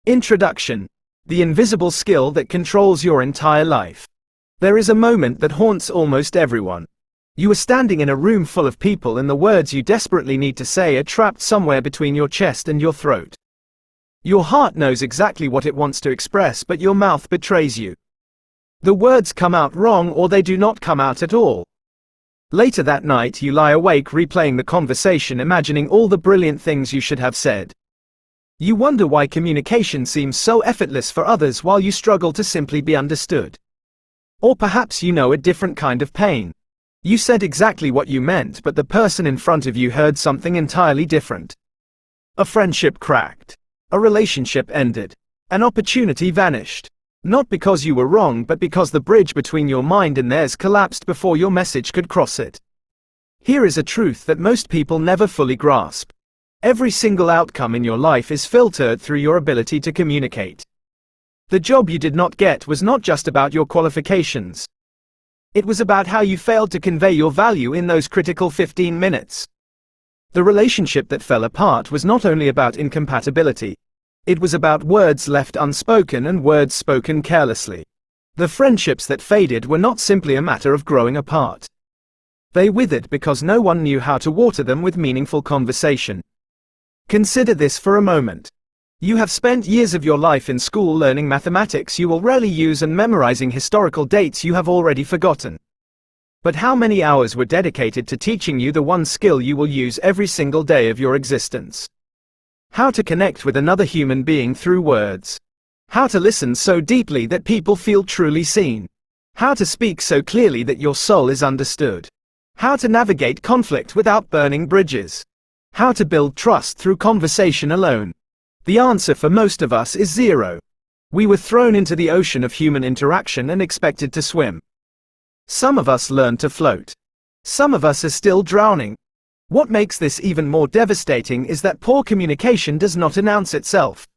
Introduction. The invisible skill that controls your entire life. There is a moment that haunts almost everyone. You are standing in a room full of people and the words you desperately need to say are trapped somewhere between your chest and your throat. Your heart knows exactly what it wants to express, but your mouth betrays you. The words come out wrong, or they do not come out at all. Later that night you lie awake replaying the conversation, imagining all the brilliant things you should have said. You wonder why communication seems so effortless for others while you struggle to simply be understood. Or perhaps you know a different kind of pain. You said exactly what you meant, but the person in front of you heard something entirely different. A friendship cracked. A relationship ended. An opportunity vanished. Not because you were wrong, but because the bridge between your mind and theirs collapsed before your message could cross it. Here is a truth that most people never fully grasp. Every single outcome in your life is filtered through your ability to communicate. The job you did not get was not just about your qualifications. It was about how you failed to convey your value in those critical 15 minutes. The relationship that fell apart was not only about incompatibility. It was about words left unspoken and words spoken carelessly. The friendships that faded were not simply a matter of growing apart. They withered because no one knew how to water them with meaningful conversation. Consider this for a moment. You have spent years of your life in school learning mathematics you will rarely use and memorizing historical dates you have already forgotten. But how many hours were dedicated to teaching you the one skill you will use every single day of your existence? How to connect with another human being through words. How to listen so deeply that people feel truly seen. How to speak so clearly that your soul is understood. How to navigate conflict without burning bridges. How to build trust through conversation alone. The answer for most of us is zero. We were thrown into the ocean of human interaction and expected to swim. Some of us learned to float. Some of us are still drowning. What makes this even more devastating is that poor communication does not announce itself.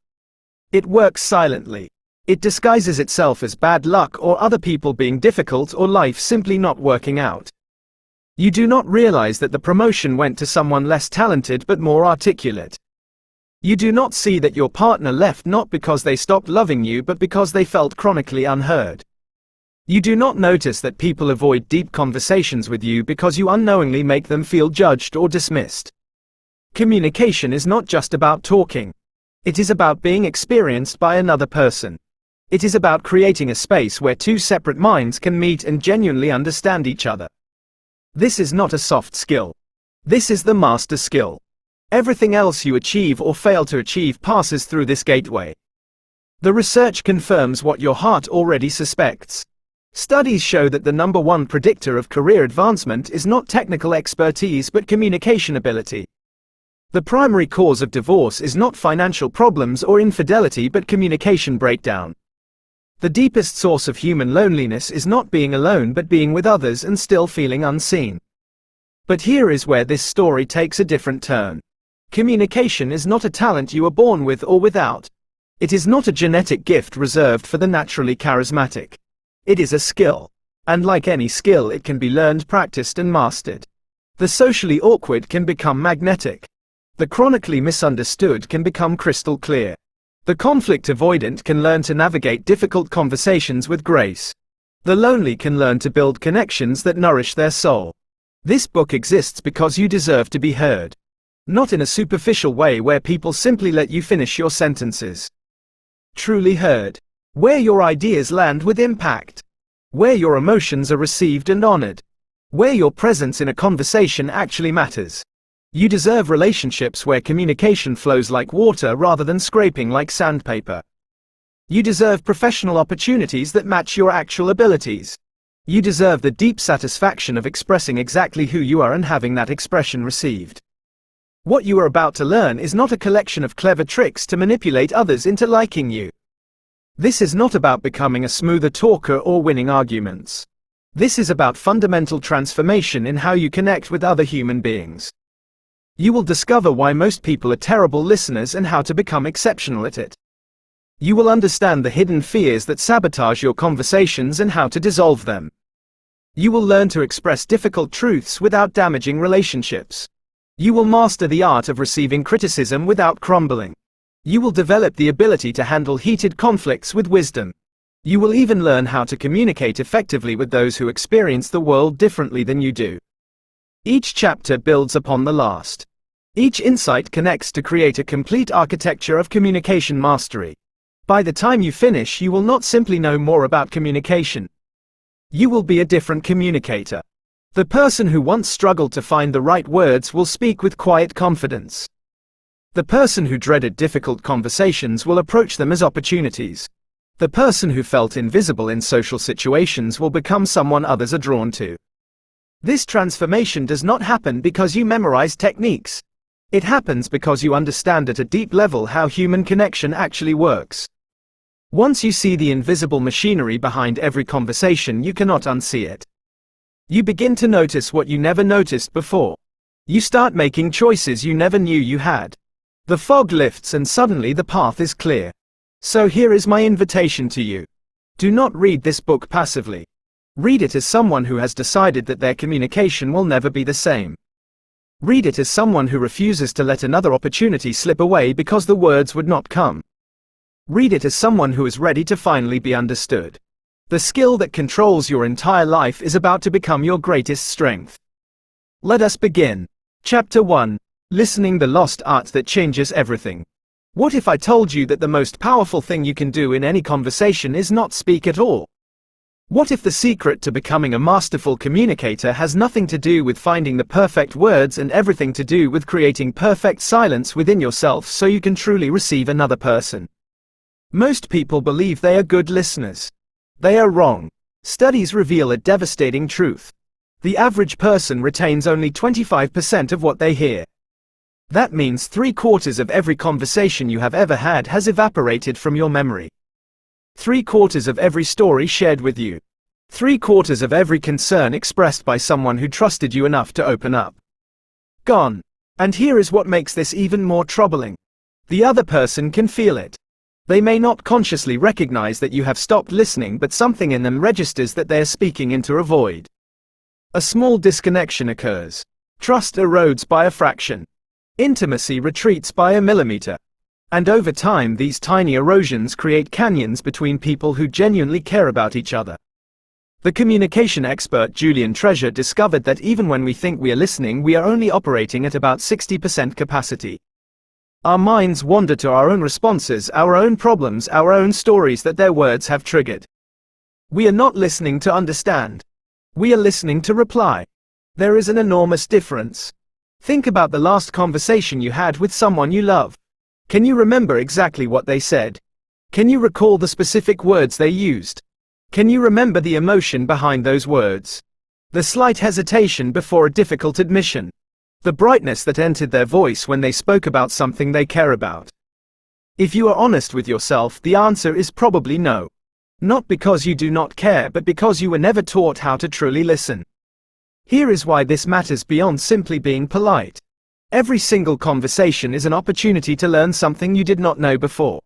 It works silently. It disguises itself as bad luck or other people being difficult or life simply not working out. You do not realize that the promotion went to someone less talented but more articulate. You do not see that your partner left not because they stopped loving you but because they felt chronically unheard. You do not notice that people avoid deep conversations with you because you unknowingly make them feel judged or dismissed. Communication is not just about talking. It is about being experienced by another person. It is about creating a space where two separate minds can meet and genuinely understand each other. This is not a soft skill. This is the master skill. Everything else you achieve or fail to achieve passes through this gateway. The research confirms what your heart already suspects. Studies show that the number one predictor of career advancement is not technical expertise but communication ability. The primary cause of divorce is not financial problems or infidelity but communication breakdown. The deepest source of human loneliness is not being alone but being with others and still feeling unseen. But here is where this story takes a different turn. Communication is not a talent you are born with or without. It is not a genetic gift reserved for the naturally charismatic. It is a skill. And like any skill, it can be learned, practiced, and mastered. The socially awkward can become magnetic. The chronically misunderstood can become crystal clear. The conflict avoidant can learn to navigate difficult conversations with grace. The lonely can learn to build connections that nourish their soul. This book exists because you deserve to be heard. Not in a superficial way where people simply let you finish your sentences. Truly heard. Where your ideas land with impact. Where your emotions are received and honored. Where your presence in a conversation actually matters. You deserve relationships where communication flows like water rather than scraping like sandpaper. You deserve professional opportunities that match your actual abilities. You deserve the deep satisfaction of expressing exactly who you are and having that expression received. What you are about to learn is not a collection of clever tricks to manipulate others into liking you. This is not about becoming a smoother talker or winning arguments. This is about fundamental transformation in how you connect with other human beings. You will discover why most people are terrible listeners and how to become exceptional at it. You will understand the hidden fears that sabotage your conversations and how to dissolve them. You will learn to express difficult truths without damaging relationships. You will master the art of receiving criticism without crumbling. You will develop the ability to handle heated conflicts with wisdom. You will even learn how to communicate effectively with those who experience the world differently than you do. Each chapter builds upon the last. Each insight connects to create a complete architecture of communication mastery. By the time you finish, you will not simply know more about communication. You will be a different communicator. The person who once struggled to find the right words will speak with quiet confidence. The person who dreaded difficult conversations will approach them as opportunities. The person who felt invisible in social situations will become someone others are drawn to. This transformation does not happen because you memorize techniques. It happens because you understand at a deep level how human connection actually works. Once you see the invisible machinery behind every conversation, you cannot unsee it. You begin to notice what you never noticed before. You start making choices you never knew you had. The fog lifts and suddenly the path is clear. So here is my invitation to you. Do not read this book passively. Read it as someone who has decided that their communication will never be the same. Read it as someone who refuses to let another opportunity slip away because the words would not come. Read it as someone who is ready to finally be understood. The skill that controls your entire life is about to become your greatest strength. Let us begin. Chapter 1. Listening, the lost art that changes everything. What if I told you that the most powerful thing you can do in any conversation is not speak at all? What if the secret to becoming a masterful communicator has nothing to do with finding the perfect words and everything to do with creating perfect silence within yourself so you can truly receive another person? Most people believe they are good listeners. They are wrong. Studies reveal a devastating truth. The average person retains only 25% of what they hear. That means 3/4 of every conversation you have ever had has evaporated from your memory. 3/4 of every story shared with you. 3/4 of every concern expressed by someone who trusted you enough to open up. Gone. And here is what makes this even more troubling. The other person can feel it. They may not consciously recognize that you have stopped listening, but something in them registers that they are speaking into a void. A small disconnection occurs. Trust erodes by a fraction. Intimacy retreats by a millimeter. And over time, these tiny erosions create canyons between people who genuinely care about each other. The communication expert Julian Treasure discovered that even when we think we are listening, we are only operating at about 60% capacity. Our minds wander to our own responses, our own problems, our own stories that their words have triggered. We are not listening to understand. We are listening to reply. There is an enormous difference. Think about the last conversation you had with someone you love. Can you remember exactly what they said? Can you recall the specific words they used? Can you remember the emotion behind those words? The slight hesitation before a difficult admission. The brightness that entered their voice when they spoke about something they care about. If you are honest with yourself, the answer is probably no. Not because you do not care, but because you were never taught how to truly listen. Here is why this matters beyond simply being polite. Every single conversation is an opportunity to learn something you did not know before.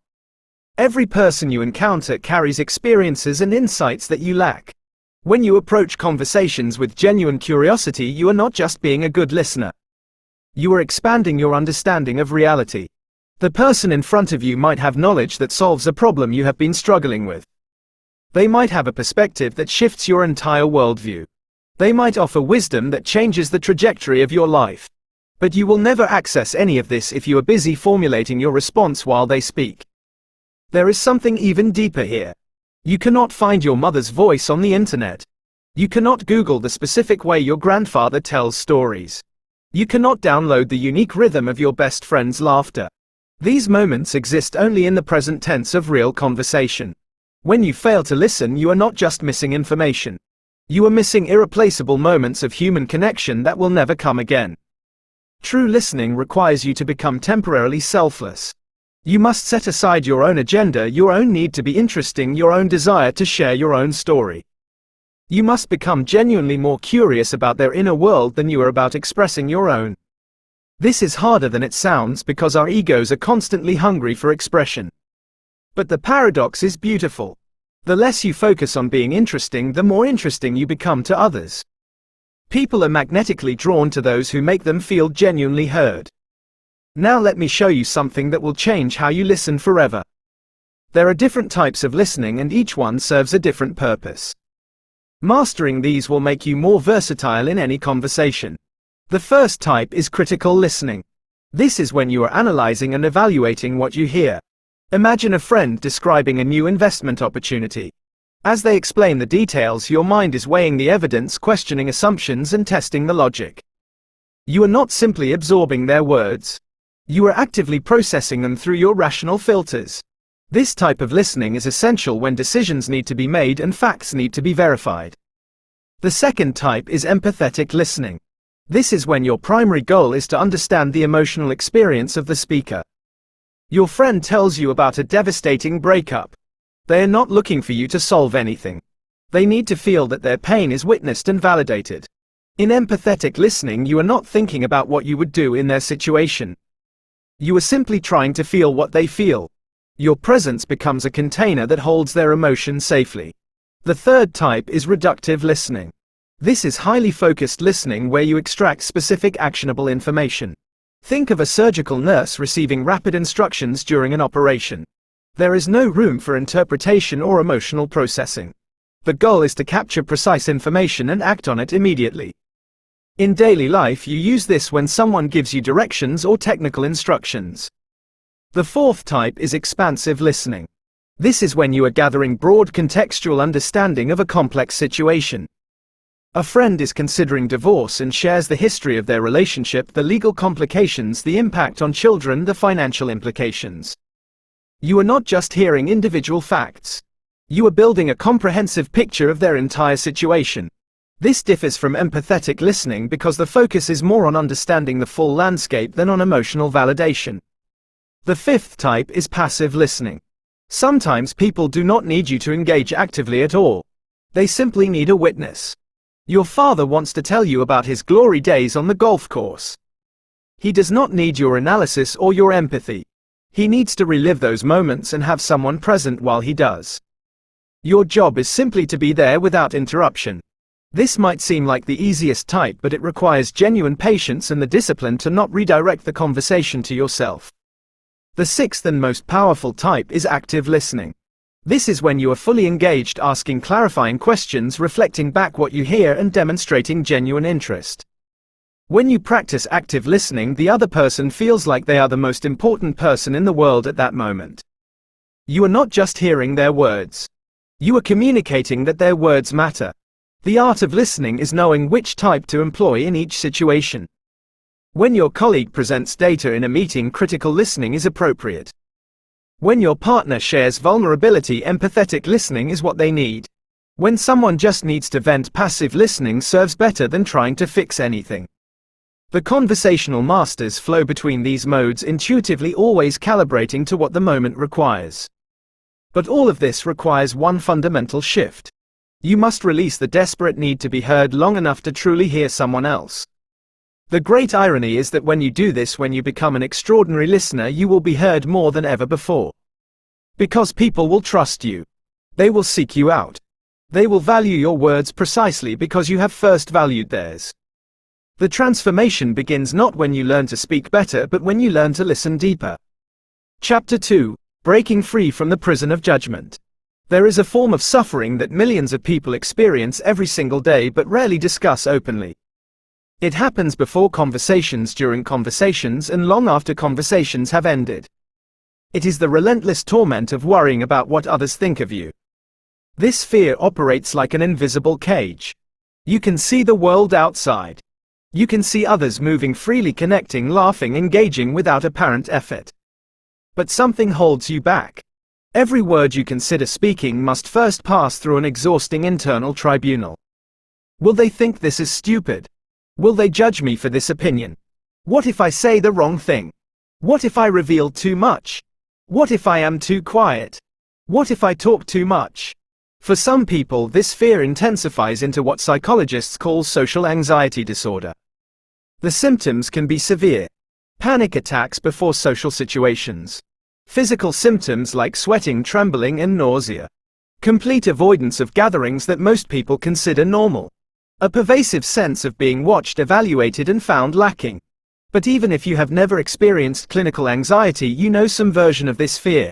Every person you encounter carries experiences and insights that you lack. When you approach conversations with genuine curiosity, you are not just being a good listener. You are expanding your understanding of reality. The person in front of you might have knowledge that solves a problem you have been struggling with. They might have a perspective that shifts your entire worldview. They might offer wisdom that changes the trajectory of your life. But you will never access any of this if you are busy formulating your response while they speak. There is something even deeper here. You cannot find your mother's voice on the internet. You cannot Google the specific way your grandfather tells stories. You cannot download the unique rhythm of your best friend's laughter. These moments exist only in the present tense of real conversation. When you fail to listen, you are not just missing information. You are missing irreplaceable moments of human connection that will never come again. True listening requires you to become temporarily selfless. You must set aside your own agenda, your own need to be interesting, your own desire to share your own story. You must become genuinely more curious about their inner world than you are about expressing your own. This is harder than it sounds because our egos are constantly hungry for expression. But the paradox is beautiful. The less you focus on being interesting, the more interesting you become to others. People are magnetically drawn to those who make them feel genuinely heard. Now let me show you something that will change how you listen forever. There are different types of listening and each one serves a different purpose. Mastering these will make you more versatile in any conversation. The first type is critical listening. This is when you are analyzing and evaluating what you hear. Imagine a friend describing a new investment opportunity. As they explain the details, your mind is weighing the evidence, questioning assumptions, and testing the logic. You are not simply absorbing their words. You are actively processing them through your rational filters. This type of listening is essential when decisions need to be made and facts need to be verified. The second type is empathetic listening. This is when your primary goal is to understand the emotional experience of the speaker. Your friend tells you about a devastating breakup. They are not looking for you to solve anything. They need to feel that their pain is witnessed and validated. In empathetic listening, you are not thinking about what you would do in their situation. You are simply trying to feel what they feel. Your presence becomes a container that holds their emotions safely. The third type is reductive listening. This is highly focused listening where you extract specific actionable information. Think of a surgical nurse receiving rapid instructions during an operation. There is no room for interpretation or emotional processing. The goal is to capture precise information and act on it immediately. In daily life, you use this when someone gives you directions or technical instructions. The fourth type is expansive listening. This is when you are gathering broad contextual understanding of a complex situation. A friend is considering divorce and shares the history of their relationship, the legal complications, the impact on children, the financial implications. You are not just hearing individual facts. You are building a comprehensive picture of their entire situation. This differs from empathetic listening because the focus is more on understanding the full landscape than on emotional validation. The fifth type is passive listening. Sometimes people do not need you to engage actively at all. They simply need a witness. Your father wants to tell you about his glory days on the golf course. He does not need your analysis or your empathy. He needs to relive those moments and have someone present while he does. Your job is simply to be there without interruption. This might seem like the easiest type, but it requires genuine patience and the discipline to not redirect the conversation to yourself. The sixth and most powerful type is active listening. This is when you are fully engaged, asking clarifying questions, reflecting back what you hear, and demonstrating genuine interest. When you practice active listening, the other person feels like they are the most important person in the world at that moment. You are not just hearing their words. You are communicating that their words matter. The art of listening is knowing which type to employ in each situation. When your colleague presents data in a meeting, critical listening is appropriate. When your partner shares vulnerability, empathetic listening is what they need. When someone just needs to vent, passive listening serves better than trying to fix anything. The conversational masters flow between these modes intuitively, always calibrating to what the moment requires. But all of this requires one fundamental shift. You must release the desperate need to be heard long enough to truly hear someone else. The great irony is that when you do this, when you become an extraordinary listener, you will be heard more than ever before. Because people will trust you. They will seek you out. They will value your words precisely because you have first valued theirs. The transformation begins not when you learn to speak better, but when you learn to listen deeper. Chapter 2: Breaking Free from the Prison of Judgment. There is a form of suffering that millions of people experience every single day but rarely discuss openly. It happens before conversations, during conversations, and long after conversations have ended. It is the relentless torment of worrying about what others think of you. This fear operates like an invisible cage. You can see the world outside. You can see others moving freely, connecting, laughing, engaging without apparent effort. But something holds you back. Every word you consider speaking must first pass through an exhausting internal tribunal. Will they think this is stupid? Will they judge me for this opinion? What if I say the wrong thing? What if I reveal too much? What if I am too quiet? What if I talk too much? For some people, this fear intensifies into what psychologists call social anxiety disorder. The symptoms can be severe. Panic attacks before social situations. Physical symptoms like sweating, trembling, and nausea. Complete avoidance of gatherings that most people consider normal. A pervasive sense of being watched, evaluated, and found lacking. But even if you have never experienced clinical anxiety, you know some version of this fear.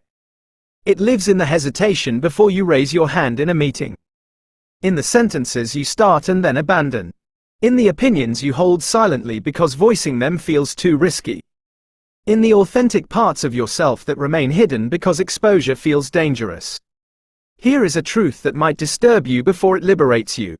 It lives in the hesitation before you raise your hand in a meeting, in the sentences you start and then abandon, in the opinions you hold silently because voicing them feels too risky, in the authentic parts of yourself that remain hidden because exposure feels dangerous. Here is a truth that might disturb you before it liberates you.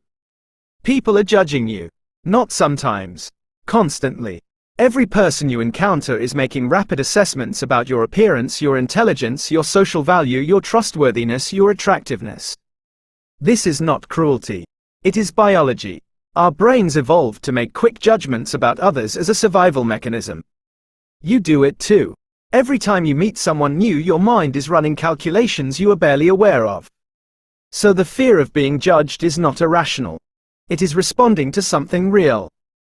People are judging you. Not sometimes. Constantly. Every person you encounter is making rapid assessments about your appearance, your intelligence, your social value, your trustworthiness, your attractiveness. This is not cruelty. It is biology. Our brains evolved to make quick judgments about others as a survival mechanism. You do it too. Every time you meet someone new, your mind is running calculations you are barely aware of. So the fear of being judged is not irrational. It is responding to something real.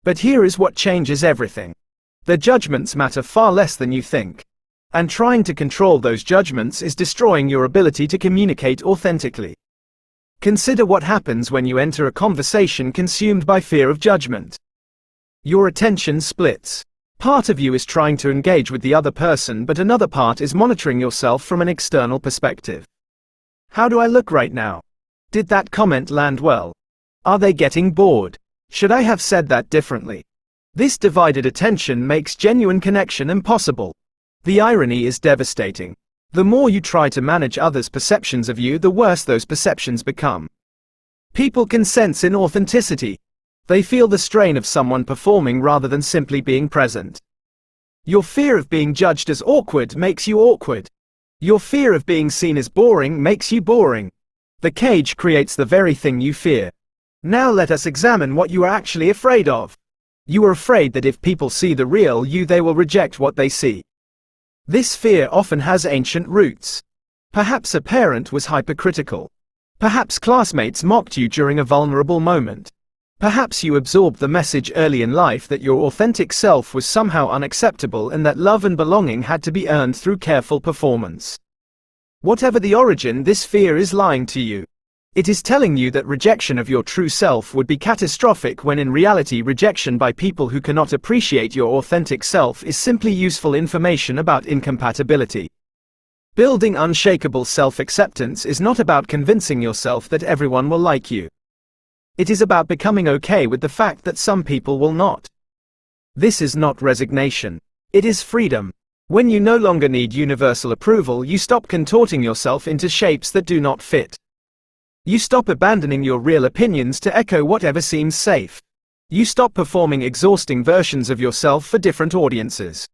But here is what changes everything. The judgments matter far less than you think. And trying to control those judgments is destroying your ability to communicate authentically. Consider what happens when you enter a conversation consumed by fear of judgment. Your attention splits. Part of you is trying to engage with the other person, but another part is monitoring yourself from an external perspective. How do I look right now? Did that comment land well? Are they getting bored? Should I have said that differently? This divided attention makes genuine connection impossible. The irony is devastating. The more you try to manage others' perceptions of you, the worse those perceptions become. People can sense inauthenticity. They feel the strain of someone performing rather than simply being present. Your fear of being judged as awkward makes you awkward. Your fear of being seen as boring makes you boring. The cage creates the very thing you fear. Now let us examine what you are actually afraid of. You are afraid that if people see the real you, they will reject what they see. This fear often has ancient roots. Perhaps a parent was hypercritical. Perhaps classmates mocked you during a vulnerable moment. Perhaps you absorbed the message early in life that your authentic self was somehow unacceptable and that love and belonging had to be earned through careful performance. Whatever the origin, this fear is lying to you. It is telling you that rejection of your true self would be catastrophic, when in reality rejection by people who cannot appreciate your authentic self is simply useful information about incompatibility. Building unshakable self-acceptance is not about convincing yourself that everyone will like you. It is about becoming okay with the fact that some people will not. This is not resignation. It is freedom. When you no longer need universal approval, you stop contorting yourself into shapes that do not fit. You stop abandoning your real opinions to echo whatever seems safe. You stop performing exhausting versions of yourself for different audiences.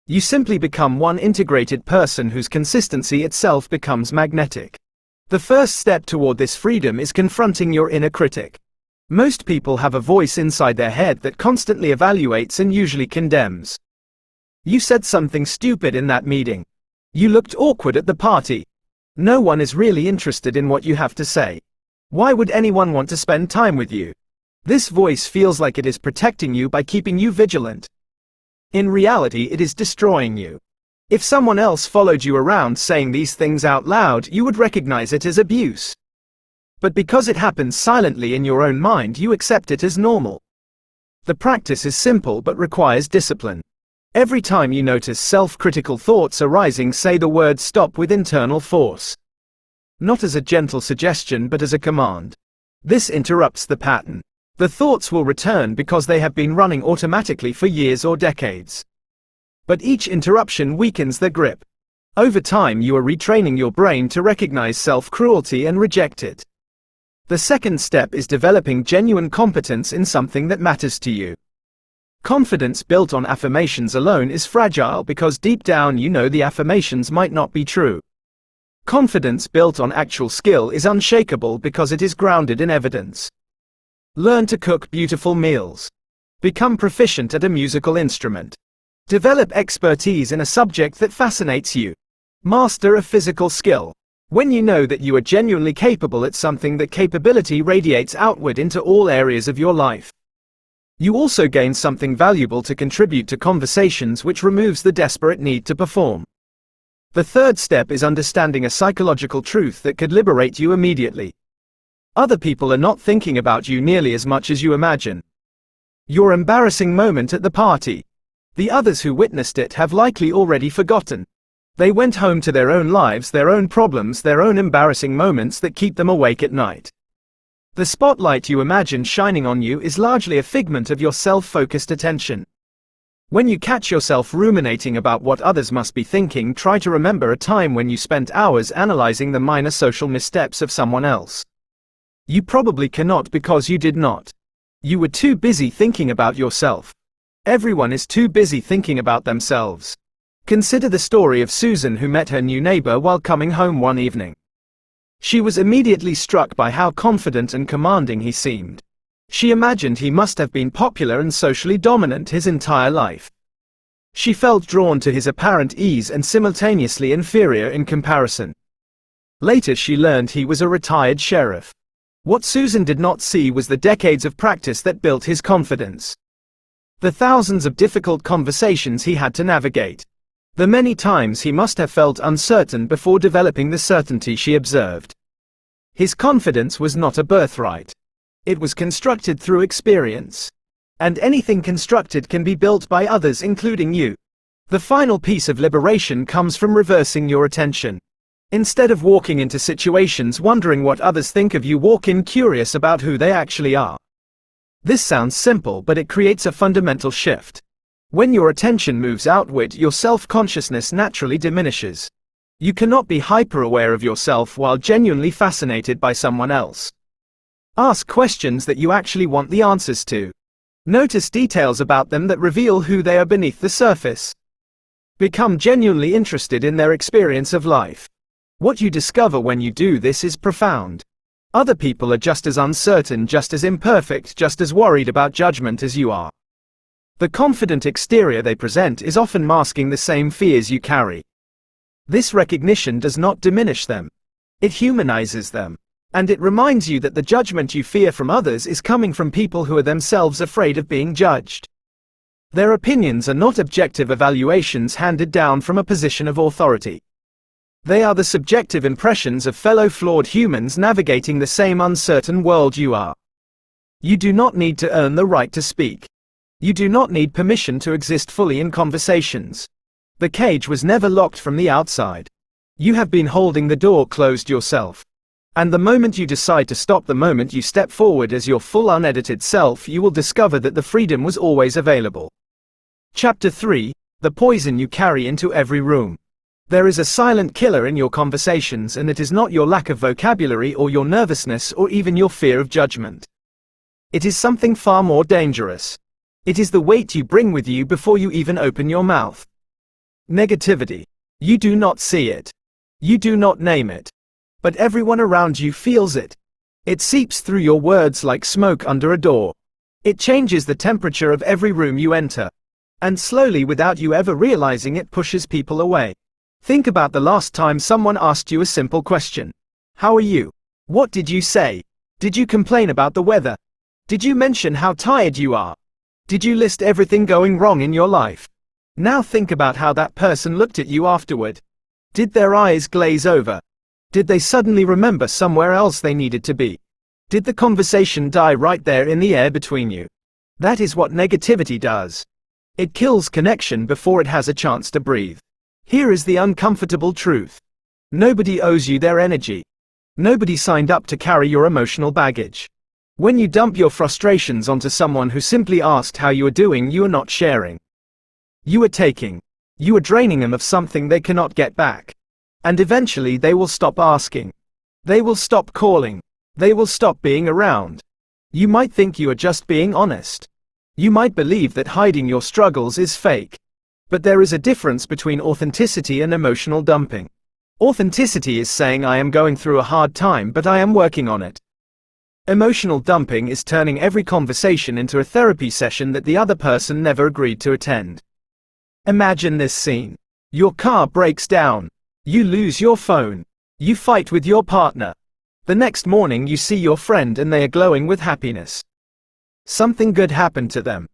You simply become one integrated person whose consistency itself becomes magnetic. The first step toward this freedom is confronting your inner critic. Most people have a voice inside their head that constantly evaluates and usually condemns. You said something stupid in that meeting. You looked awkward at the party. No one is really interested in what you have to say. Why would anyone want to spend time with you? This voice feels like it is protecting you by keeping you vigilant. In reality, it is destroying you. If someone else followed you around saying these things out loud, you would recognize it as abuse. But because it happens silently in your own mind, you accept it as normal. The practice is simple but requires discipline. Every time you notice self-critical thoughts arising, say the word stop with internal force. Not as a gentle suggestion but as a command. This interrupts the pattern. The thoughts will return because they have been running automatically for years or decades. But each interruption weakens their grip. Over time you are retraining your brain to recognize self-cruelty and reject it. The second step is developing genuine competence in something that matters to you. Confidence built on affirmations alone is fragile because deep down you know the affirmations might not be true. Confidence built on actual skill is unshakable because it is grounded in evidence. Learn to cook beautiful meals. Become proficient at a musical instrument. Develop expertise in a subject that fascinates you. Master a physical skill. When you know that you are genuinely capable at something, that capability radiates outward into all areas of your life. You also gain something valuable to contribute to conversations, which removes the desperate need to perform. The third step is understanding a psychological truth that could liberate you immediately. Other people are not thinking about you nearly as much as you imagine. Your embarrassing moment at the party. The others who witnessed it have likely already forgotten. They went home to their own lives, their own problems, their own embarrassing moments that keep them awake at night. The spotlight you imagine shining on you is largely a figment of your self-focused attention. When you catch yourself ruminating about what others must be thinking, try to remember a time when you spent hours analyzing the minor social missteps of someone else. You probably cannot because you did not. You were too busy thinking about yourself. Everyone is too busy thinking about themselves. Consider the story of Susan, who met her new neighbor while coming home one evening. She was immediately struck by how confident and commanding he seemed. She imagined he must have been popular and socially dominant his entire life. She felt drawn to his apparent ease and simultaneously inferior in comparison. Later she learned he was a retired sheriff. What Susan did not see was the decades of practice that built his confidence. The thousands of difficult conversations he had to navigate. The many times he must have felt uncertain before developing the certainty she observed. His confidence was not a birthright. It was constructed through experience. And anything constructed can be built by others, including you. The final piece of liberation comes from reversing your attention. Instead of walking into situations wondering what others think of you, walk in curious about who they actually are. This sounds simple, but it creates a fundamental shift. When your attention moves outward, your self-consciousness naturally diminishes. You cannot be hyper-aware of yourself while genuinely fascinated by someone else. Ask questions that you actually want the answers to. Notice details about them that reveal who they are beneath the surface. Become genuinely interested in their experience of life. What you discover when you do this is profound. Other people are just as uncertain, just as imperfect, just as worried about judgment as you are. The confident exterior they present is often masking the same fears you carry. This recognition does not diminish them. It humanizes them. And it reminds you that the judgment you fear from others is coming from people who are themselves afraid of being judged. Their opinions are not objective evaluations handed down from a position of authority. They are the subjective impressions of fellow flawed humans navigating the same uncertain world you are. You do not need to earn the right to speak. You do not need permission to exist fully in conversations. The cage was never locked from the outside. You have been holding the door closed yourself. And the moment you decide to stop, the moment you step forward as your full unedited self, you will discover that the freedom was always available. Chapter 3: The poison you carry into every room. There is a silent killer in your conversations, and it is not your lack of vocabulary or your nervousness or even your fear of judgment. It is something far more dangerous. It is the weight you bring with you before you even open your mouth. Negativity. You do not see it. You do not name it. But everyone around you feels it. It seeps through your words like smoke under a door. It changes the temperature of every room you enter. And slowly, without you ever realizing it, pushes people away. Think about the last time someone asked you a simple question. How are you? What did you say? Did you complain about the weather? Did you mention how tired you are? Did you list everything going wrong in your life? Now think about how that person looked at you afterward. Did their eyes glaze over? Did they suddenly remember somewhere else they needed to be? Did the conversation die right there in the air between you? That is what negativity does. It kills connection before it has a chance to breathe. Here is the uncomfortable truth. Nobody owes you their energy. Nobody signed up to carry your emotional baggage. When you dump your frustrations onto someone who simply asked how you are doing, you are not sharing. You are taking. You are draining them of something they cannot get back. And eventually they will stop asking. They will stop calling. They will stop being around. You might think you are just being honest. You might believe that hiding your struggles is fake. But there is a difference between authenticity and emotional dumping. Authenticity is saying, I am going through a hard time, but I am working on it. Emotional dumping is turning every conversation into a therapy session that the other person never agreed to attend. Imagine this scene. Your car breaks down. You lose your phone. You fight with your partner. The next morning you see your friend and they are glowing with happiness. Something good happened to them.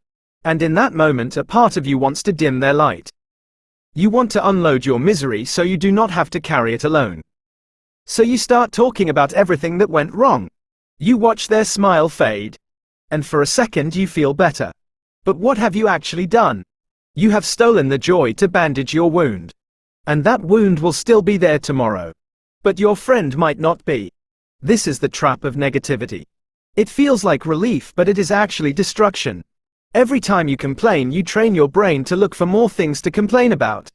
And in that moment, a part of you wants to dim their light. You want to unload your misery so you do not have to carry it alone. So you start talking about everything that went wrong. You watch their smile fade. And for a second you feel better. But what have you actually done? You have stolen the joy to bandage your wound. And that wound will still be there tomorrow. But your friend might not be. This is the trap of negativity. It feels like relief, but it is actually destruction. Every time you complain, you train your brain to look for more things to complain about.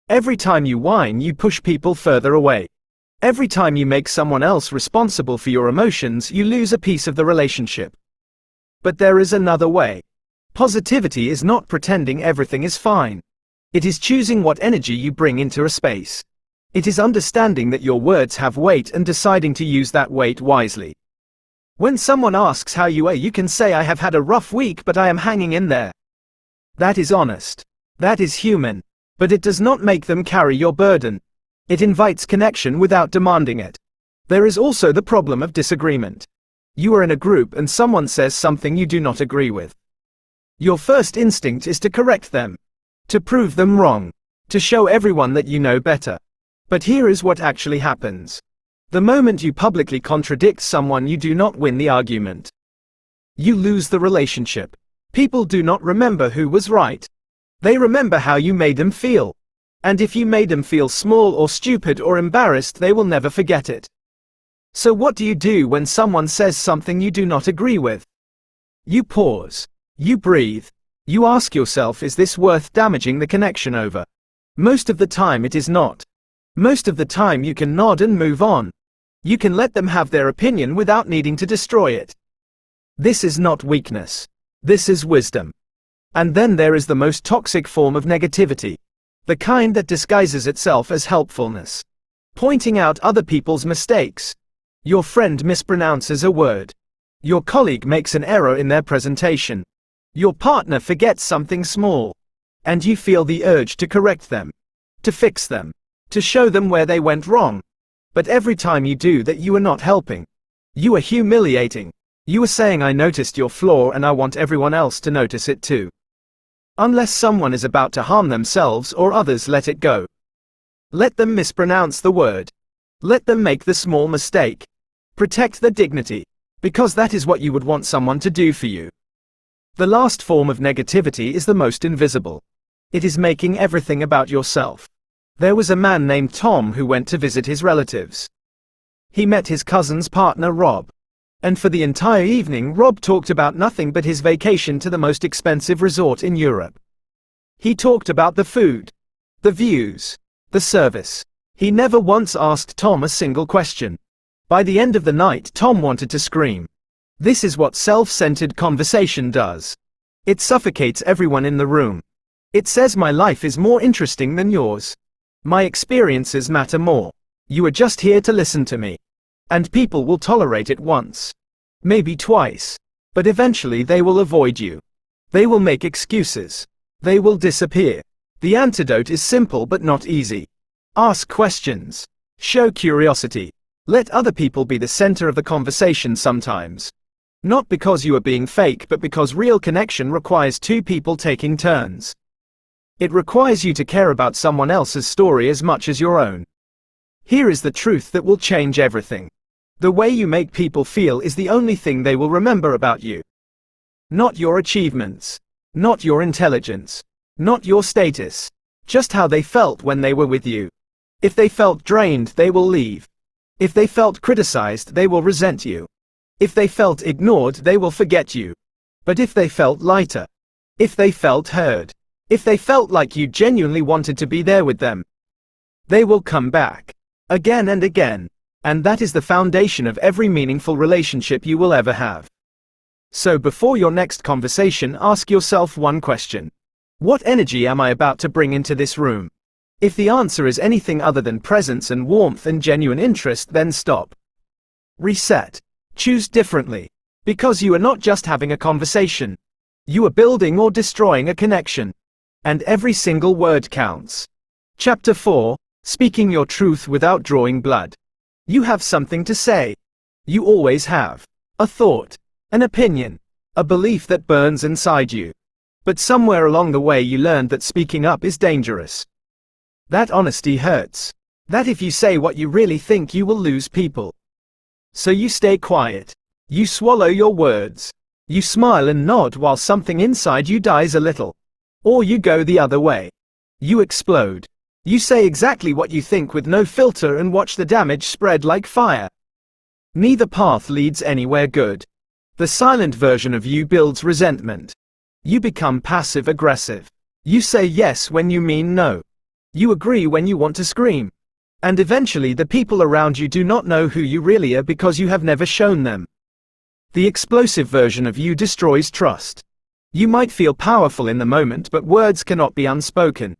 Every time you whine, you push people further away. Every time you make someone else responsible for your emotions, you lose a piece of the relationship. But there is another way. Positivity is not pretending everything is fine. It is choosing what energy you bring into a space. It is understanding that your words have weight and deciding to use that weight wisely. When someone asks how you are, you can say, "I have had a rough week, but I am hanging in there." That is honest. That is human. But it does not make them carry your burden. It invites connection without demanding it. There is also the problem of disagreement. You are in a group and someone says something you do not agree with. Your first instinct is to correct them, to prove them wrong, to show everyone that you know better. But here is what actually happens. The moment you publicly contradict someone, you do not win the argument. You lose the relationship. People do not remember who was right. They remember how you made them feel. And if you made them feel small or stupid or embarrassed, they will never forget it. So what do you do when someone says something you do not agree with? You pause. You breathe. You ask yourself, is this worth damaging the connection over? Most of the time it is not. Most of the time you can nod and move on. You can let them have their opinion without needing to destroy it. This is not weakness. This is wisdom. And then there is the most toxic form of negativity. The kind that disguises itself as helpfulness. Pointing out other people's mistakes. Your friend mispronounces a word. Your colleague makes an error in their presentation. Your partner forgets something small. And you feel the urge to correct them. To fix them. To show them where they went wrong. But every time you do that, you are not helping. You are humiliating. You are saying, "I noticed your flaw and I want everyone else to notice it too." Unless someone is about to harm themselves or others, let it go. Let them mispronounce the word. Let them make the small mistake. Protect their dignity. Because that is what you would want someone to do for you. The last form of negativity is the most invisible. It is making everything about yourself. There was a man named Tom who went to visit his relatives. He met his cousin's partner Rob. And for the entire evening, Rob talked about nothing but his vacation to the most expensive resort in Europe. He talked about the food, the views, the service. He never once asked Tom a single question. By the end of the night, Tom wanted to scream. This is what self-centered conversation does. It suffocates everyone in the room. It says, "My life is more interesting than yours. My experiences matter more. You are just here to listen to me." And people will tolerate it once, maybe twice, but eventually they will avoid you. They will make excuses. They will disappear. The antidote is simple but not easy. Ask questions. Show curiosity. Let other people be the center of the conversation sometimes. Not because you are being fake, but because real connection requires two people taking turns. It requires you to care about someone else's story as much as your own. Here is the truth that will change everything. The way you make people feel is the only thing they will remember about you. Not your achievements. Not your intelligence. Not your status. Just how they felt when they were with you. If they felt drained, they will leave. If they felt criticized, they will resent you. If they felt ignored, they will forget you. But if they felt lighter, if they felt heard, if they felt like you genuinely wanted to be there with them, they will come back. Again and again. And that is the foundation of every meaningful relationship you will ever have. So before your next conversation, ask yourself one question. What energy am I about to bring into this room? If the answer is anything other than presence and warmth and genuine interest, then stop. Reset. Choose differently. Because you are not just having a conversation. You are building or destroying a connection. And every single word counts. Chapter 4. Speaking your truth without drawing blood. You have something to say. You always have. A thought. An opinion. A belief that burns inside you. But somewhere along the way you learned that speaking up is dangerous. That honesty hurts. That if you say what you really think, you will lose people. So you stay quiet. You swallow your words. You smile and nod while something inside you dies a little. Or you go the other way. You explode. You say exactly what you think with no filter and watch the damage spread like fire. Neither path leads anywhere good. The silent version of you builds resentment. You become passive-aggressive. You say yes when you mean no. You agree when you want to scream. And eventually the people around you do not know who you really are because you have never shown them. The explosive version of you destroys trust. You might feel powerful in the moment, but words cannot be unspoken.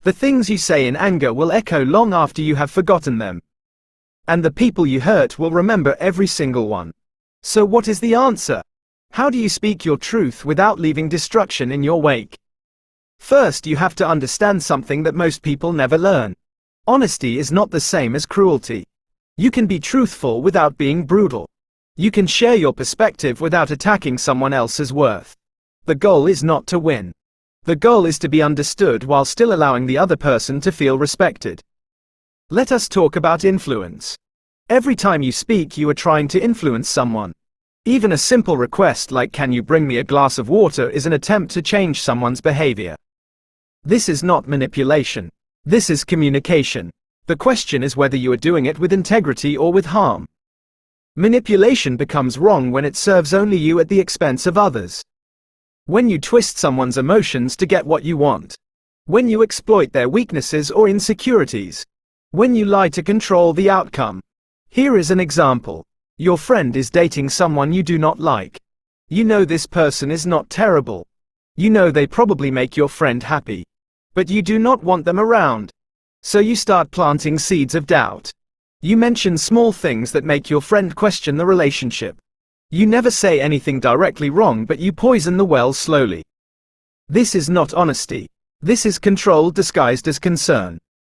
The things you say in anger will echo long after you have forgotten them. And the people you hurt will remember every single one. So what is the answer? How do you speak your truth without leaving destruction in your wake? First, you have to understand something that most people never learn. Honesty is not the same as cruelty. You can be truthful without being brutal. You can share your perspective without attacking someone else's worth. The goal is not to win. The goal is to be understood while still allowing the other person to feel respected. Let us talk about influence. Every time you speak, you are trying to influence someone. Even a simple request like "Can you bring me a glass of water" is an attempt to change someone's behavior. This is not manipulation. This is communication. The question is whether you are doing it with integrity or with harm. Manipulation becomes wrong when it serves only you at the expense of others. When you twist someone's emotions to get what you want. When you exploit their weaknesses or insecurities. When you lie to control the outcome. Here is an example. Your friend is dating someone you do not like. You know this person is not terrible. You know they probably make your friend happy. But you do not want them around. So you start planting seeds of doubt. You mention small things that make your friend question the relationship. You never say anything directly wrong, but you poison the well slowly. This is not honesty. This is control disguised as concern.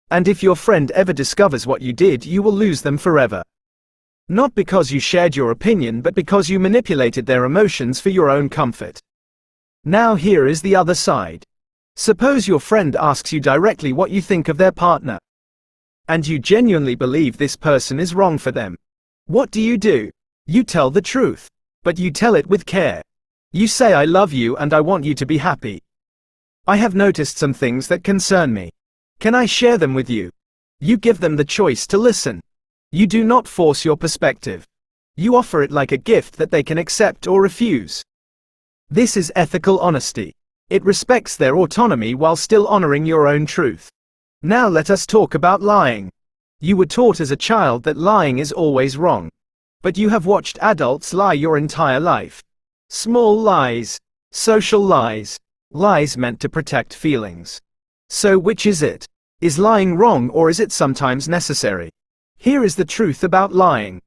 And if your friend ever discovers what you did, you will lose them forever. Not because you shared your opinion, but because you manipulated their emotions for your own comfort. Now here is the other side. Suppose your friend asks you directly what you think of their partner. And you genuinely believe this person is wrong for them. What do? You tell the truth. But you tell it with care. You say, "I love you and I want you to be happy. I have noticed some things that concern me. Can I share them with you?" You give them the choice to listen. You do not force your perspective. You offer it like a gift that they can accept or refuse. This is ethical honesty. It respects their autonomy while still honoring your own truth. Now let us talk about lying. You were taught as a child that lying is always wrong. But you have watched adults lie your entire life. Small lies. Social lies. Lies meant to protect feelings. So which is it? Is lying wrong, or is it sometimes necessary? Here is the truth about lying.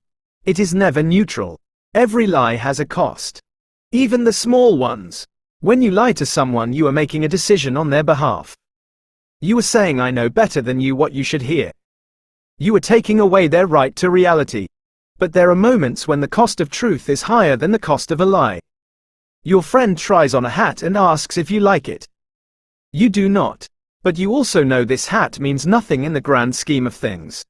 It is never neutral. Every lie has a cost. Even the small ones. When you lie to someone, you are making a decision on their behalf. You are saying, "I know better than you what you should hear." You are taking away their right to reality. But there are moments when the cost of truth is higher than the cost of a lie. Your friend tries on a hat and asks if you like it. You do not. But you also know this hat means nothing in the grand scheme of things.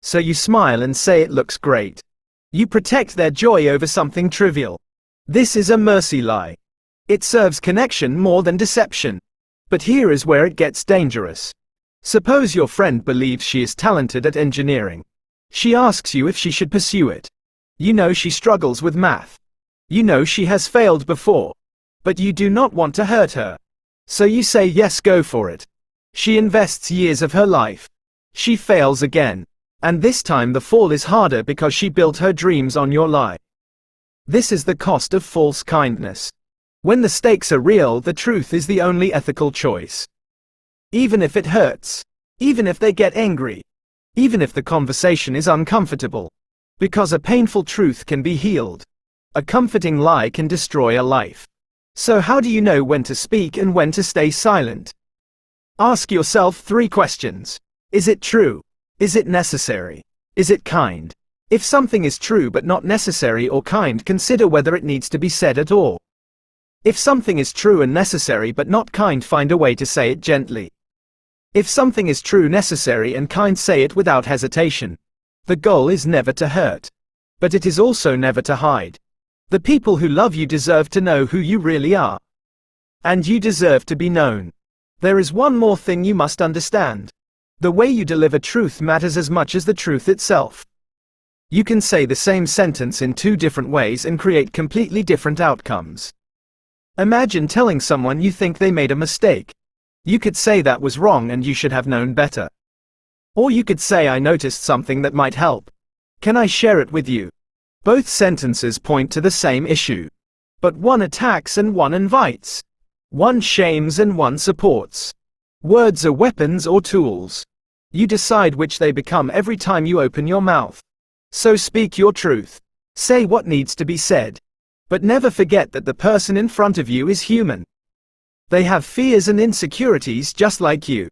So you smile and say it looks great. You protect their joy over something trivial. This is a mercy lie. It serves connection more than deception. But here is where it gets dangerous. Suppose your friend believes she is talented at engineering. She asks you if she should pursue it. You know she struggles with math. You know she has failed before. But you do not want to hurt her. So you say, "Yes, go for it." She invests years of her life. She fails again. And this time the fall is harder because she built her dreams on your lie. This is the cost of false kindness. When the stakes are real, the truth is the only ethical choice. Even if it hurts. Even if they get angry. Even if the conversation is uncomfortable. Because a painful truth can be healed. A comforting lie can destroy a life. So how do you know when to speak and when to stay silent? Ask yourself 3 questions. Is it true? Is it necessary? Is it kind? If something is true but not necessary or kind, consider whether it needs to be said at all. If something is true and necessary but not kind, find a way to say it gently. If something is true, necessary and kind, say it without hesitation. The goal is never to hurt. But it is also never to hide. The people who love you deserve to know who you really are. And you deserve to be known. There is one more thing you must understand. The way you deliver truth matters as much as the truth itself. You can say the same sentence in two different ways and create completely different outcomes. Imagine telling someone you think they made a mistake. You could say that was wrong and you should have known better. Or you could say, I noticed something that might help. Can I share it with you? Both sentences point to the same issue. But one attacks and one invites. One shames and one supports. Words are weapons or tools. You decide which they become every time you open your mouth. So speak your truth. Say what needs to be said. But never forget that the person in front of you is human. They have fears and insecurities just like you.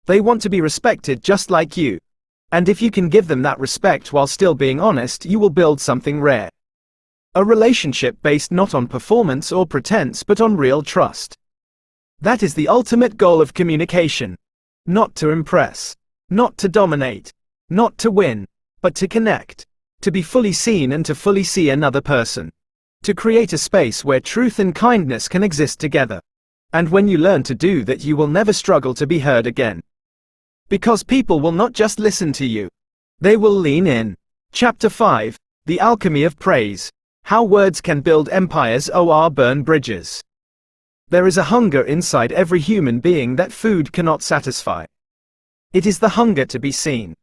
They want to be respected just like you. And if you can give them that respect while still being honest, you will build something rare. A relationship based not on performance or pretense but on real trust. That is the ultimate goal of communication. Not to impress. Not to dominate. Not to win. But to connect. To be fully seen and to fully see another person. To create a space where truth and kindness can exist together. And when you learn to do that, you will never struggle to be heard again. Because people will not just listen to you. They will lean in. Chapter 5, The Alchemy of Praise. How Words Can Build Empires or Burn Bridges. There is a hunger inside every human being that food cannot satisfy. It is the hunger to be seen.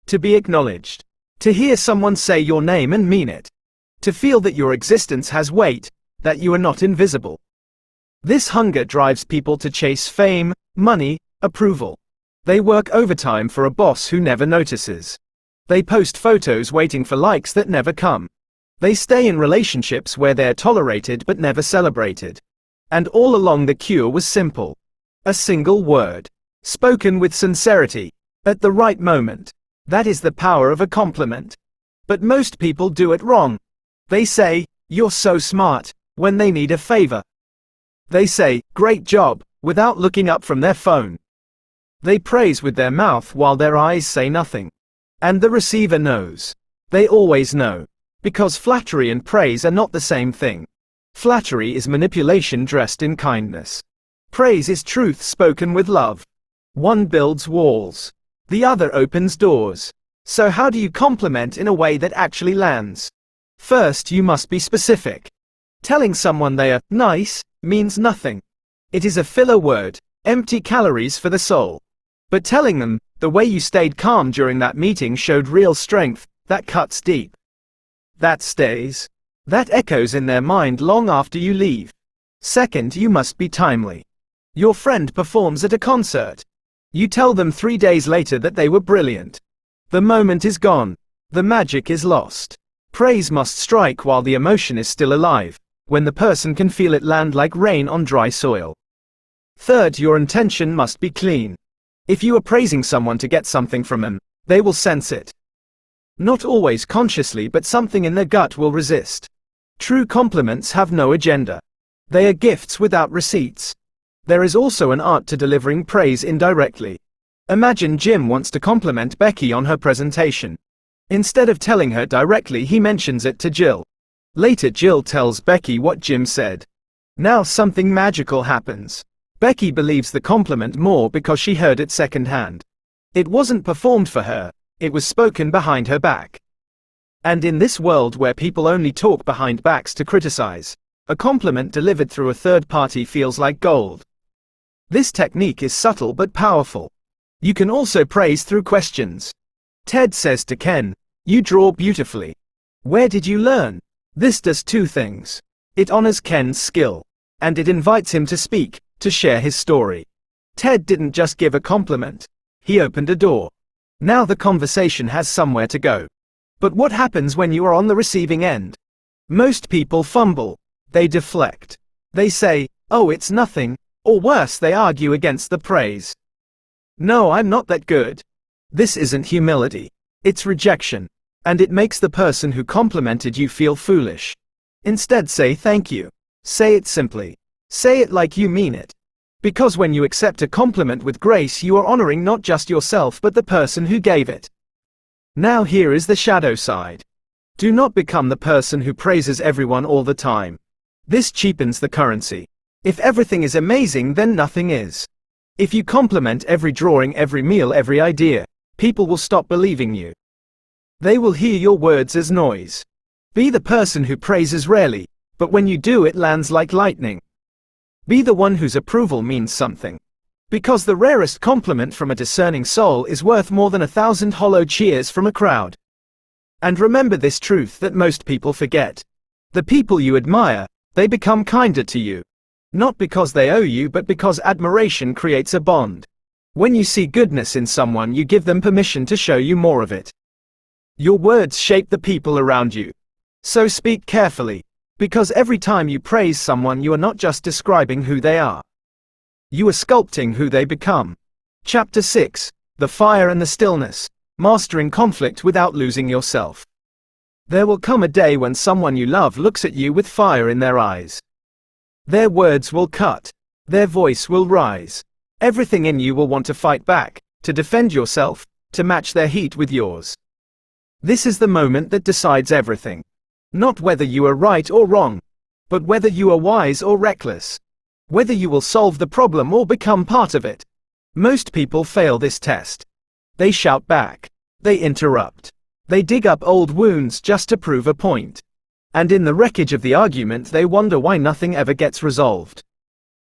To be acknowledged. To hear someone say your name and mean it. To feel that your existence has weight, that you are not invisible. This hunger drives people to chase fame, money, approval. They work overtime for a boss who never notices. They post photos waiting for likes that never come. They stay in relationships where they're tolerated but never celebrated. And all along the cure was simple. A single word. Spoken with sincerity. At the right moment. That is the power of a compliment. But most people do it wrong. They say, "You're so smart," when they need a favor. They say, "Great job," without looking up from their phone. They praise with their mouth while their eyes say nothing. And the receiver knows. They always know. Because flattery and praise are not the same thing. Flattery is manipulation dressed in kindness. Praise is truth spoken with love. One builds walls. The other opens doors. So how do you compliment in a way that actually lands? First, you must be specific. Telling someone they are nice means nothing. It is a filler word, empty calories for the soul. But telling them, the way you stayed calm during that meeting showed real strength, that cuts deep. That stays. That echoes in their mind long after you leave. Second, you must be timely. Your friend performs at a concert. You tell them 3 days later that they were brilliant. The moment is gone. The magic is lost. Praise must strike while the emotion is still alive, when the person can feel it land like rain on dry soil. Third, your intention must be clean. If you are praising someone to get something from them, they will sense it. Not always consciously, but something in their gut will resist. True compliments have no agenda. They are gifts without receipts. There is also an art to delivering praise indirectly. Imagine Jim wants to compliment Becky on her presentation. Instead of telling her directly, he mentions it to Jill. Later, Jill tells Becky what Jim said. Now something magical happens. Becky believes the compliment more because she heard it secondhand. It wasn't performed for her, it was spoken behind her back. And in this world where people only talk behind backs to criticize, a compliment delivered through a third party feels like gold. This technique is subtle but powerful. You can also praise through questions. Ted says to Ken, "You draw beautifully. Where did you learn?" This does two things. It honors Ken's skill. And it invites him to speak, to share his story. Ted didn't just give a compliment. He opened a door. Now the conversation has somewhere to go. But what happens when you are on the receiving end? Most people fumble. They deflect. They say, "Oh, it's nothing," or worse, they argue against the praise. "No, I'm not that good." This isn't humility. It's rejection. And it makes the person who complimented you feel foolish. Instead, say thank you. Say it simply. Say it like you mean it. Because when you accept a compliment with grace, you are honoring not just yourself but the person who gave it. Now here is the shadow side. Do not become the person who praises everyone all the time. This cheapens the currency. If everything is amazing, then nothing is. If you compliment every drawing, every meal, every idea, people will stop believing you. They will hear your words as noise. Be the person who praises rarely, but when you do, it lands like lightning. Be the one whose approval means something. Because the rarest compliment from a discerning soul is worth more than 1,000 hollow cheers from a crowd. And remember this truth that most people forget. The people you admire, they become kinder to you. Not because they owe you, but because admiration creates a bond. When you see goodness in someone, you give them permission to show you more of it. Your words shape the people around you. So speak carefully. Because every time you praise someone, you are not just describing who they are. You are sculpting who they become. Chapter 6. The Fire and the Stillness. Mastering conflict without losing yourself. There will come a day when someone you love looks at you with fire in their eyes. Their words will cut. Their voice will rise. Everything in you will want to fight back, to defend yourself, to match their heat with yours. This is the moment that decides everything. Not whether you are right or wrong, but whether you are wise or reckless. Whether you will solve the problem or become part of it. Most people fail this test. They shout back. They interrupt. They dig up old wounds just to prove a point. And in the wreckage of the argument, they wonder why nothing ever gets resolved.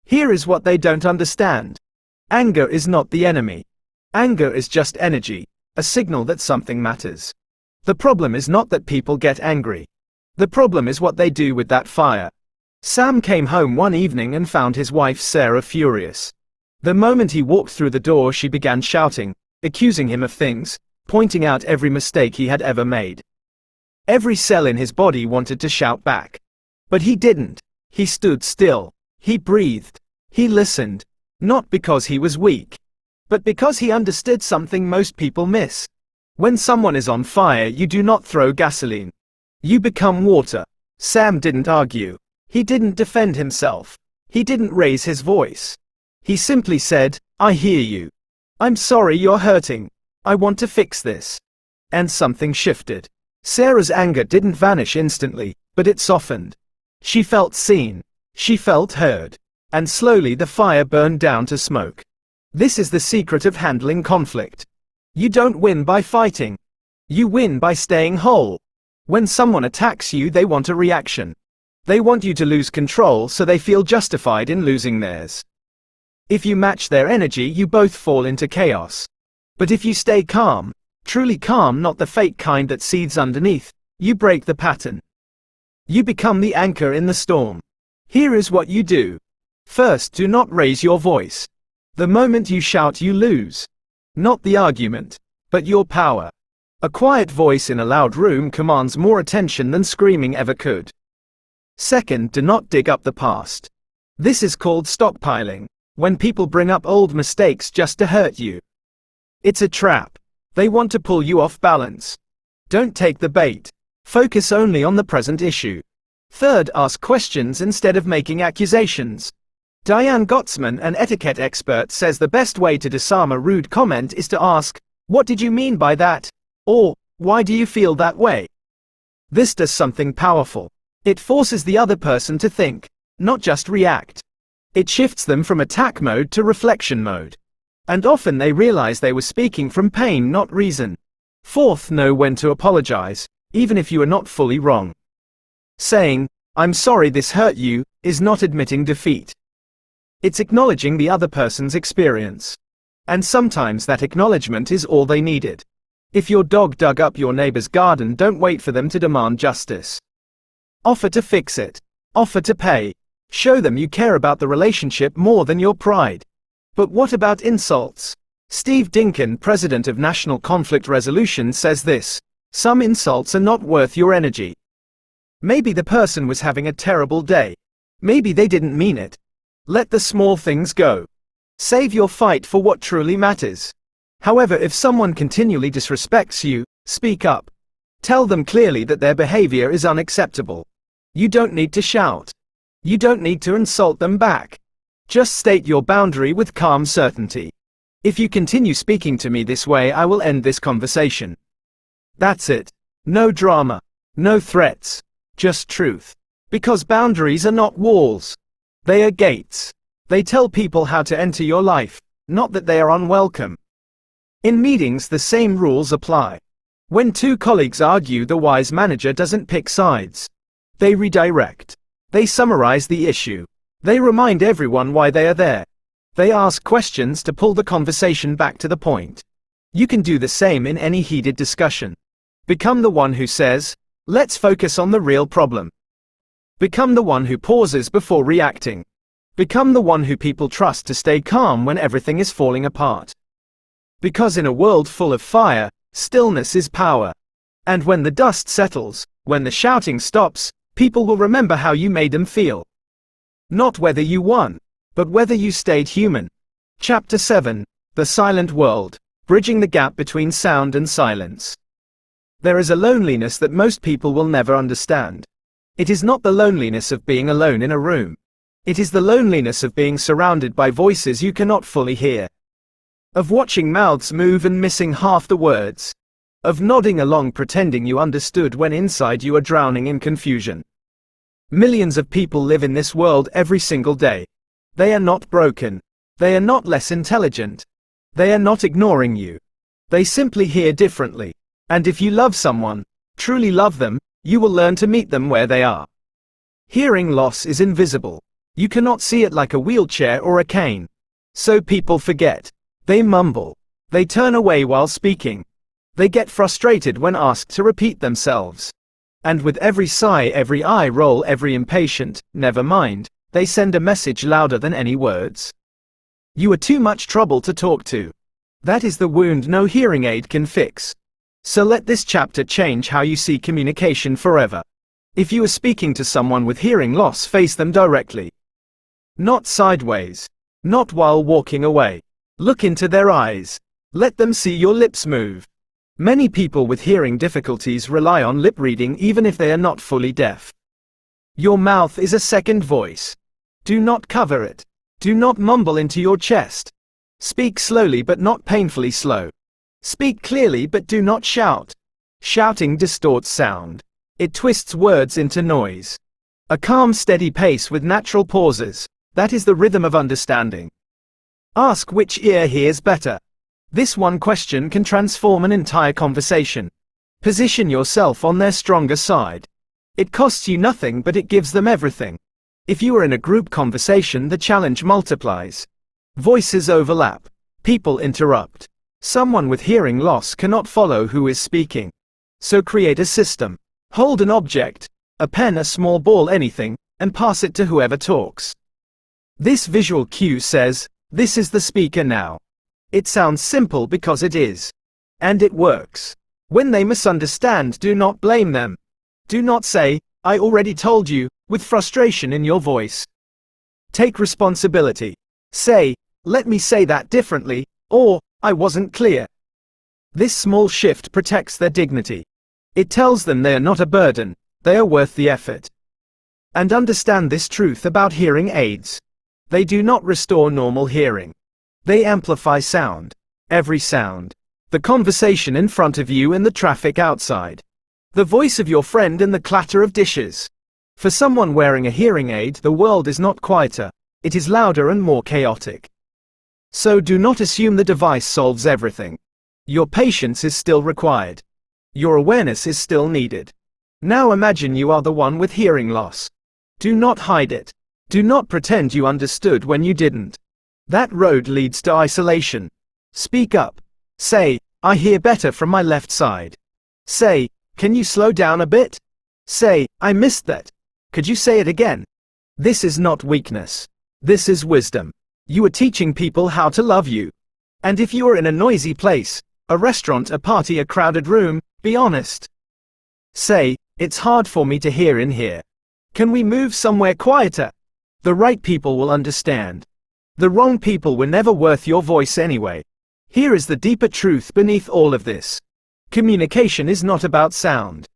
Here is what they don't understand. Anger is not the enemy. Anger is just energy, a signal that something matters. The problem is not that people get angry. The problem is what they do with that fire. Sam came home one evening and found his wife Sarah furious. The moment he walked through the door, she began shouting, accusing him of things, pointing out every mistake he had ever made. Every cell in his body wanted to shout back. But he didn't. He stood still. He breathed. He listened. Not because he was weak, but because he understood something most people miss. When someone is on fire, you do not throw gasoline. You become water. Sam didn't argue. He didn't defend himself. He didn't raise his voice. He simply said, "I hear you. I'm sorry you're hurting. I want to fix this." And something shifted. Sarah's anger didn't vanish instantly, but it softened. She felt seen. She felt heard. And slowly the fire burned down to smoke. This is the secret of handling conflict. You don't win by fighting. You win by staying whole. When someone attacks you, they want a reaction. They want you to lose control so they feel justified in losing theirs. If you match their energy, you both fall into chaos. But if you stay calm, truly calm, not the fake kind that seethes underneath, you break the pattern. You become the anchor in the storm. Here is what you do. First, do not raise your voice. The moment you shout, you lose. Not the argument, but your power. A quiet voice in a loud room commands more attention than screaming ever could. Second, do not dig up the past. This is called stockpiling, when people bring up old mistakes just to hurt you. It's a trap. They want to pull you off balance. Don't take the bait. Focus only on the present issue. Third, ask questions instead of making accusations. Diane Gottsman, an etiquette expert, says the best way to disarm a rude comment is to ask, "What did you mean by that?" Or, "Why do you feel that way?" This does something powerful. It forces the other person to think, not just react. It shifts them from attack mode to reflection mode. And often they realize they were speaking from pain, not reason. Fourth, know when to apologize, even if you are not fully wrong. Saying, "I'm sorry this hurt you," is not admitting defeat. It's acknowledging the other person's experience. And sometimes that acknowledgement is all they needed. If your dog dug up your neighbor's garden, don't wait for them to demand justice. Offer to fix it. Offer to pay. Show them you care about the relationship more than your pride. But what about insults? Steve Dinkin, president of National Conflict Resolution, says this: "Some insults are not worth your energy." Maybe the person was having a terrible day. Maybe they didn't mean it. Let the small things go. Save your fight for what truly matters. However, if someone continually disrespects you, speak up. Tell them clearly that their behavior is unacceptable. You don't need to shout. You don't need to insult them back. Just state your boundary with calm certainty. "If you continue speaking to me this way, I will end this conversation." That's it. No drama. No threats. Just truth. Because boundaries are not walls. They are gates. They tell people how to enter your life, not that they are unwelcome. In meetings, the same rules apply. When two colleagues argue, the wise manager doesn't pick sides. They redirect. They summarize the issue. They remind everyone why they are there. They ask questions to pull the conversation back to the point. You can do the same in any heated discussion. Become the one who says, "Let's focus on the real problem." Become the one who pauses before reacting. Become the one who people trust to stay calm when everything is falling apart. Because in a world full of fire, stillness is power. And when the dust settles, when the shouting stops, people will remember how you made them feel. Not whether you won, but whether you stayed human. Chapter 7, The Silent World, Bridging the Gap Between Sound and Silence. There is a loneliness that most people will never understand. It is not the loneliness of being alone in a room. It is the loneliness of being surrounded by voices you cannot fully hear. Of watching mouths move and missing half the words. Of nodding along pretending you understood when inside you are drowning in confusion. Millions of people live in this world every single day. They are not broken. They are not less intelligent. They are not ignoring you. They simply hear differently. And if you love someone, truly love them, you will learn to meet them where they are. Hearing loss is invisible. You cannot see it like a wheelchair or a cane. So people forget. They mumble. They turn away while speaking. They get frustrated when asked to repeat themselves. And with every sigh, every eye roll, every impatient, "never mind," they send a message louder than any words. You are too much trouble to talk to. That is the wound no hearing aid can fix. So let this chapter change how you see communication forever. If you are speaking to someone with hearing loss, face them directly. Not sideways. Not while walking away. Look into their eyes. Let them see your lips move. Many people with hearing difficulties rely on lip reading even if they are not fully deaf. Your mouth is a second voice. Do not cover it. Do not mumble into your chest. Speak slowly but not painfully slow. Speak clearly but do not shout. Shouting distorts sound. It twists words into noise. A calm, steady pace with natural pauses. That is the rhythm of understanding. Ask which ear hears better. This one question can transform an entire conversation. Position yourself on their stronger side. It costs you nothing, but it gives them everything. If you are in a group conversation, the challenge multiplies. Voices overlap. People interrupt. Someone with hearing loss cannot follow who is speaking. So create a system. Hold an object, a pen, a small ball, anything, and pass it to whoever talks. This visual cue says, "This is the speaker now." It sounds simple because it is. And it works. When they misunderstand, do not blame them. Do not say, "I already told you," with frustration in your voice. Take responsibility. Say, "Let me say that differently," or, "I wasn't clear." This small shift protects their dignity. It tells them they are not a burden, they are worth the effort. And understand this truth about hearing aids. They do not restore normal hearing. They amplify sound. Every sound. The conversation in front of you and the traffic outside. The voice of your friend and the clatter of dishes. For someone wearing a hearing aid, the world is not quieter, it is louder and more chaotic. So do not assume the device solves everything. Your patience is still required. Your awareness is still needed. Now imagine you are the one with hearing loss. Do not hide it. Do not pretend you understood when you didn't. That road leads to isolation. Speak up. Say, "I hear better from my left side." Say, "Can you slow down a bit?" Say, "I missed that. Could you say it again?" This is not weakness. This is wisdom. You are teaching people how to love you. And if you are in a noisy place, a restaurant, a party, a crowded room, be honest. Say, "It's hard for me to hear in here. Can we move somewhere quieter?" The right people will understand. The wrong people were never worth your voice anyway. Here is the deeper truth beneath all of this. Communication is not about sound.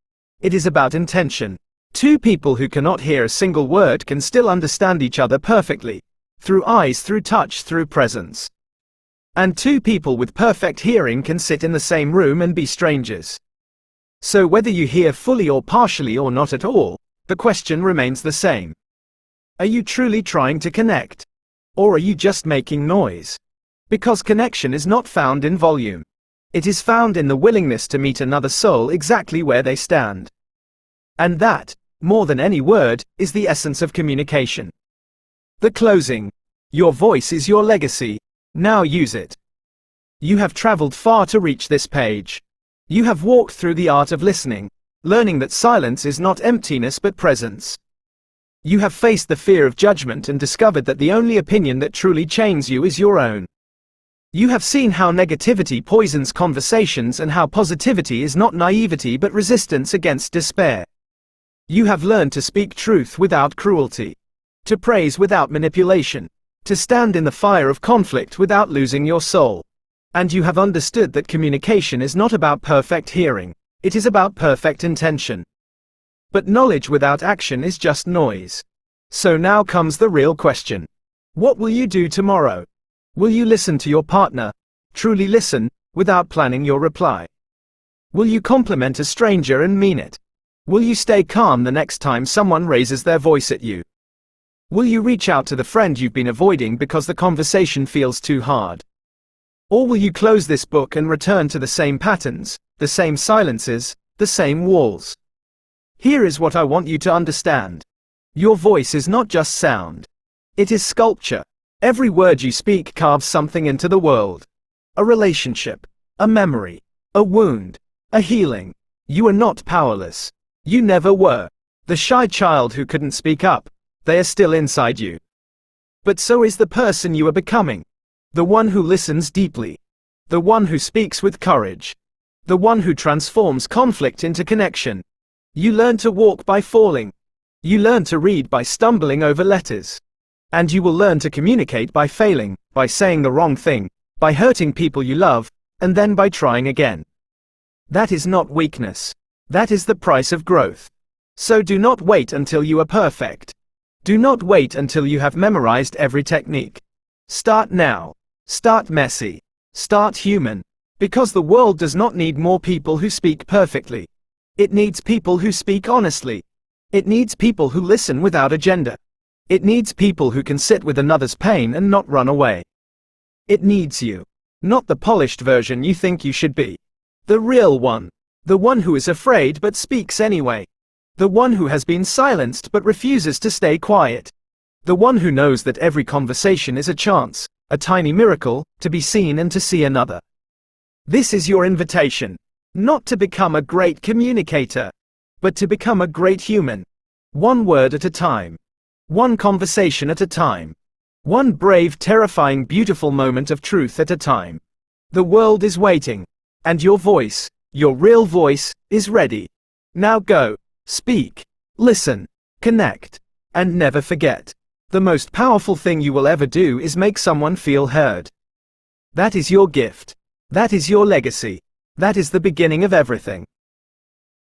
It is about intention. Two people who cannot hear a single word can still understand each other perfectly. Through eyes, through touch, through presence. And two people with perfect hearing can sit in the same room and be strangers. So whether you hear fully or partially or not at all, the question remains the same. Are you truly trying to connect? Or are you just making noise? Because connection is not found in volume. It is found in the willingness to meet another soul exactly where they stand. And that, more than any word, is the essence of communication. The closing. Your voice is your legacy. Now use it. You have traveled far to reach this page. You have walked through the art of listening, learning that silence is not emptiness but presence. You have faced the fear of judgment and discovered that the only opinion that truly chains you is your own. You have seen how negativity poisons conversations and how positivity is not naivety but resistance against despair. You have learned to speak truth without cruelty, to praise without manipulation, to stand in the fire of conflict without losing your soul. And you have understood that communication is not about perfect hearing, it is about perfect intention. But knowledge without action is just noise. So now comes the real question. What will you do tomorrow? Will you listen to your partner, truly listen, without planning your reply? Will you compliment a stranger and mean it? Will you stay calm the next time someone raises their voice at you? Will you reach out to the friend you've been avoiding because the conversation feels too hard? Or will you close this book and return to the same patterns, the same silences, the same walls? Here is what I want you to understand. Your voice is not just sound. It is sculpture. Every word you speak carves something into the world. A relationship, a memory, a wound, a healing. You are not powerless. You never were. The shy child who couldn't speak up, they are still inside you. But so is the person you are becoming. The one who listens deeply. The one who speaks with courage. The one who transforms conflict into connection. You learn to walk by falling. You learn to read by stumbling over letters. And you will learn to communicate by failing, by saying the wrong thing, by hurting people you love, and then by trying again. That is not weakness. That is the price of growth. So do not wait until you are perfect. Do not wait until you have memorized every technique. Start now. Start messy. Start human. Because the world does not need more people who speak perfectly. It needs people who speak honestly. It needs people who listen without agenda. It needs people who can sit with another's pain and not run away. It needs you. Not the polished version you think you should be. The real one. The one who is afraid but speaks anyway. The one who has been silenced but refuses to stay quiet. The one who knows that every conversation is a chance, a tiny miracle, to be seen and to see another. This is your invitation. Not to become a great communicator, but to become a great human. One word at a time. One conversation at a time. One brave, terrifying, beautiful moment of truth at a time. The world is waiting. And your voice, your real voice, is ready. Now go, speak, listen, connect, and never forget. The most powerful thing you will ever do is make someone feel heard. That is your gift. That is your legacy. That is the beginning of everything.